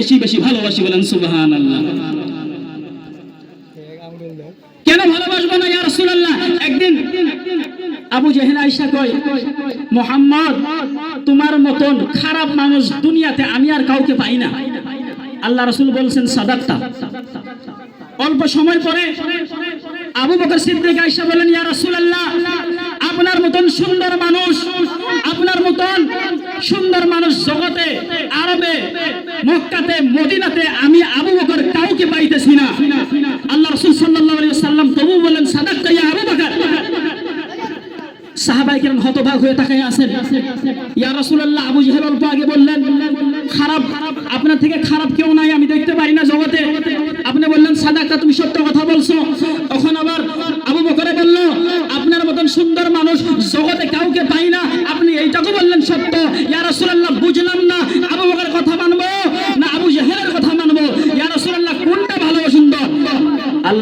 বেশি বেশি ভালোবাসি, বলেন সুবহানাল্লাহ। কেন ভালোবাসবো না ইয়া রাসূলুল্লাহ? একদিন আবু জেহেল আয়েশা কয়, মুহাম্মদ তোমার মতন খারাপ মানুষ দুনিয়াতে আমি আর কাউকে পাই না। আল্লাহ রাসূল বলছেন সাদাকতা। অল্প সময় পরে আবু বকর সিদ্দিক আয়েশা বলেন, ইয়া রাসূলুল্লাহ আপনার মতন সুন্দর মানুষ, আপনার মতন সুন্দর মানুষ জগতে, আরবে, মক্কাতে, মদিনাতে আমি আবু বকর কাউকে পাইতেছি না। আল্লাহ রাসূল সাল্লাল্লাহু আলাইহি ওয়াসাল্লাম তবু বলেন সাদাকতা ইয়া আবু বকর। সাহাবায়ে কেরাম হতবাক হয়ে তাকিয়ে আছেন। ইয়া রাসূলুল্লাহ, আবু জেহেল অল্প আগে বললেন খারাপ, আপনার থেকে খারাপ কেউ নাই আমি দেখতে পারি না জগতে। আপনি বললেন সাদাকতা, তুমি সত্য কথা বলছো। তখন আবার আবু বকর বলল, আপনার মতন সুন্দর মানুষ জগতে কাউকে পাই না, আপনি এইটাকে বললেন সত্য। ইয়া রাসূলুল্লাহ, বুঝলাম না আবু বকর কথা মানবো